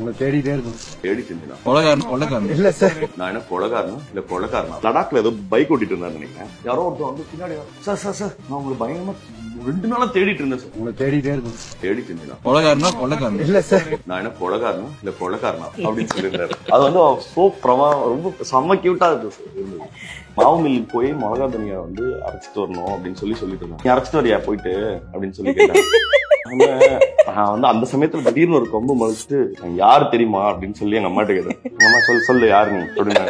உங்களை தேடிட்டே இருக்கும். தேடி செஞ்சுனா கொலைகாரன் இல்ல சார், நான் என்ன கொலைகாரனா இல்ல கொலைகாரனா? லடாக்ல ஏதோ பைக் ஓட்டிட்டு இருந்தா நினைக்கிறேன். யாரோ ஒருத்தர் வந்து பின்னாடி சார் சார் சார் நான் உங்களை பயங்கரமா 2 நாளா தேடிட்டு இருந்தேன் சார். உங்களை தேடிட்டே இருக்கும். தேடி செஞ்சுனா கொலைகாரன் இல்ல சார், நான் என்ன கொலைகாரனா இல்ல கொலைகாரனா அப்படின்னு சொல்லியிருந்தாரு. அது வந்து ரொம்ப செம்ம கியூட்டா இருந்தது. மாவு மில்லுக்கு போய் மிளகா தனியா வந்து அரைச்சிட்டு வரணும் அப்படின்னு சொல்லிட்டு இருந்தாங்க. நீ அரைச்சிட்டு வரியா போயிட்டு அப்படின்னு சொல்லி கேட்டேன். நான் வந்து அந்த சமயத்துல திடீர்னு ஒரு கொம்பு மறைச்சிட்டு யாரு தெரியுமா அப்படின்னு சொல்லி எங்க அம்மாட்ட கேட்டேன். எங்க அம்மா சொல்லு யாரு நீ அப்படின்னு.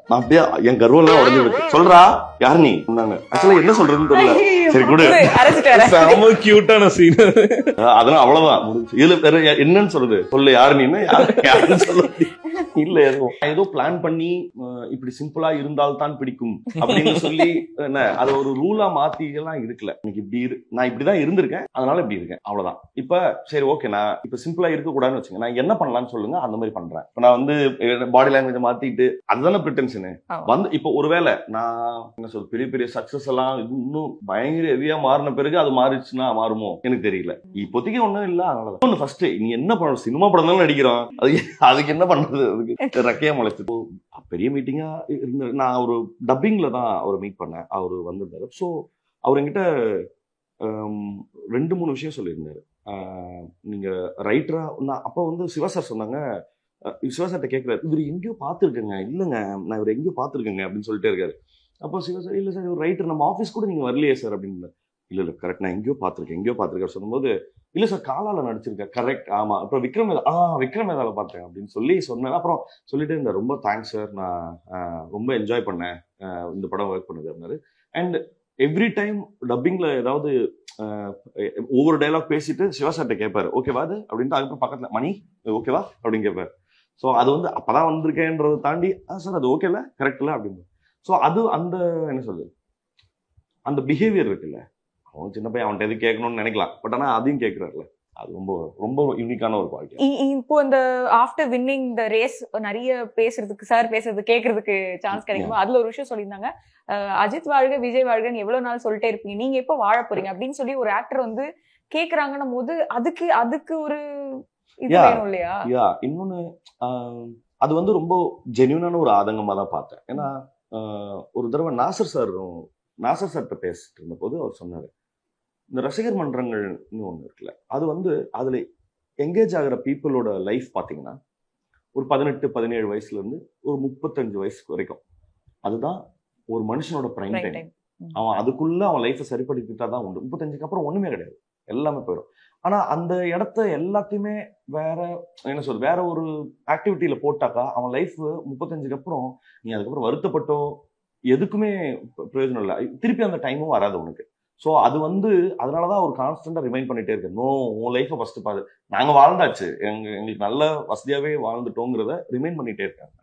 நான் அப்படியே என் கர்வம் எல்லாம் உடஞ்சிருக்கு. சொல்றா யாரு நீ சொன்னாங்க. ஆக்சுவலா என்ன சொல்றதுன்னு தெரியல. சரி கூட செம கியூட்டான சீன். அதெல்லாம் அவ்வளவுதான் முடிஞ்சு. இதுல வேற என்னன்னு சொல்றது? சொல்லு யாரு நீ யாருன்னு சொல்ல இல்ல ஏதோ பிளான் பண்ணி இப்படி சிம்பிளா இருந்தால்தான் பிடிக்கும் அப்படின்னு சொல்லி என்ன அது ஒரு ரூலா மாத்தி எல்லாம் இருக்குல்ல. எனக்கு இப்படி நான் இப்படிதான் இருந்திருக்கேன், அதனால இப்படி இருக்கேன், அவ்வளவுதான். இப்ப சரி ஓகே, நான் இப்ப சிம்பிளா இருக்க கூடாதுன்னு வச்சுங்க, நான் என்ன பண்ணலாம்னு சொல்லுங்க, அந்த மாதிரி பண்றேன். இப்ப நான் வந்து பாடி லாங்குவேஜ் மாத்திட்டு அதுதானே பிரிட்டன்ஷனு வந்து. இப்ப ஒருவேளை நான் என்ன சொல்ற பெரிய பெரிய சக்சஸ் எல்லாம் இன்னும் பயங்கர ஹெவியா மாறின பிறகு அது மாறிடுச்சுன்னா மாறுமோ எனக்கு தெரியல. இப்போதைக்கு ஒண்ணும் இல்ல. அதனால ஒண்ணு ஃபர்ஸ்ட் நீ என்ன பண்ண, சினிமா படம் தானே நடிக்கிறோம், அதுக்கு என்ன பண்றது? ரெக்கையா முளைச்சு பெரிய மீட்டிங்கா இருந்த. நான் ஒரு டப்பிங்ல தான் அவரை மீட் பண்ணேன். அவரு வந்திருந்தாரு. ஸோ அவர் என்கிட்ட 2-3 விஷயம் சொல்லியிருந்தாரு. நீங்க ரைட்டரா, நான் அப்ப வந்து சிவா சார் சொன்னாங்க. சிவா சார்ட்ட கேட்கிறாரு, இவர் எங்கேயோ பார்த்துருக்கேங்க. இல்லைங்க நான் இவர் எங்கேயோ பார்த்துருக்கேங்க அப்படின்னு சொல்லிட்டே இருக்காரு. அப்போ சிவா சார் இல்ல சார் ஒரு ரைட்டர், நம்ம ஆஃபீஸ் கூட நீங்க வரலையே சார் அப்படின்னு. இல்ல கரெக்ட், நான் எங்கேயோ பார்த்துருக்கேன் சொல்லும்போது, இல்ல சார் காலால நடிச்சிருக்கேன். கரெக்ட், ஆமா. அப்புறம் விக்ரம் வேதால பார்த்தேன் அப்படின்னு சொல்லி சொன்னேன். அப்புறம் சொல்லிட்டு இருந்தேன், ரொம்ப தேங்க்ஸ் சார், நான் ரொம்ப என்ஜாய் பண்ணேன் இந்த படம் ஒர்க் பண்ணது அப்படின்னாரு. அண்ட் எவ்ரி டைம் டப்பிங்ல ஏதாவது ஒவ்வொரு டைலாக் பேசிட்டு சிவா சார்ட்ட கேட்பாரு, ஓகேவா அது அப்படின்ட்டு. அதுக்கப்புறம் பக்கத்துல மணி ஓகேவா அப்படின்னு கேட்பாரு. ஸோ அது வந்து அப்பதான் வந்திருக்கேன்றதை தாண்டி சார் அது ஓகேல கரெக்ட்ல அப்படின்னு. ஸோ அது அந்த என்ன சொல்றது, அந்த பிஹேவியர் இருக்குல்ல, அவன் சின்ன பையன், அவன்கிட்ட எது கேட்கணும்னு நினைக்கலாம், பட் ஆனா அதையும் கேட்கிறாருல, அது ரொம்ப ரொம்ப யூனிக்கான ஒரு குவாலிட்டி. இப்போ இந்த ஆஃப்டர் வின்னிங் த ரேஸ் நிறைய பேசுறதுக்கு, சார் பேசுறது கேட்கறதுக்கு சான்ஸ் கிடைக்கும். அதுல ஒரு விஷயம் சொல்லியிருந்தாங்க, அஜித் வாழ்க விஜய் வாழ்கன்னு எவ்வளவு நாள் சொல்லிட்டே இருப்பீங்க, நீங்க எப்போ வாழ போறீங்க அப்படின்னு சொல்லி ஒரு ஆக்டர் வந்து கேக்குறாங்கன்னும் போது அதுக்கு ஒரு இது வேணும் இல்லையா? இன்னொன்னு அது வந்து ரொம்ப ஜென்யூனான ஒரு ஆதங்கமா தான் பார்த்தேன். ஏன்னா ஒரு தடவை நாசர் சார்கிட்ட பேசிட்டு இருந்த போது அவர் சொன்னாரு, இந்த ரசிகர் மன்றங்கள்னு ஒண்ணு இருக்குல்ல, அது வந்து அதுல எங்கேஜ் ஆகிற பீப்புளோட லைஃப் பாத்தீங்கன்னா ஒரு 18-17 வயசுல இருந்து ஒரு 35 வயசுக்கு வரைக்கும், அதுதான் ஒரு மனுஷனோட பிரைம் டைம். அவன் அதுக்குள்ள அவன் லைஃபை சரிப்படுத்திட்டா தான் உண்டு. 35க்கு அப்புறம் ஒண்ணுமே கிடையாது, எல்லாமே போயிடும். ஆனா அந்த இடத்த எல்லாத்தையுமே வேற ஒரு ஆக்டிவிட்டியில போட்டாக்கா அவன் லைஃப் 35க்கு அப்புறம் நீ அதுக்கப்புறம் வருத்தப்பட்டோ எதுக்குமே பிரயோஜனம் இல்லை, திருப்பி அந்த டைமும் வராது உனக்கு. ஸோ அது வந்து அதனாலதான் ஒரு கான்ஸ்டன்டா ரிமைண்ட் பண்ணிட்டே இருக்கு, நோ உன் லைஃபை ஃபர்ஸ்ட் பாரு, நாங்க வாழ்ந்தாச்சு, எங்களுக்கு நல்ல வசதியாவே வாழ்ந்துட்டோங்கிறத ரிமைண்ட் பண்ணிட்டே இருக்காங்க.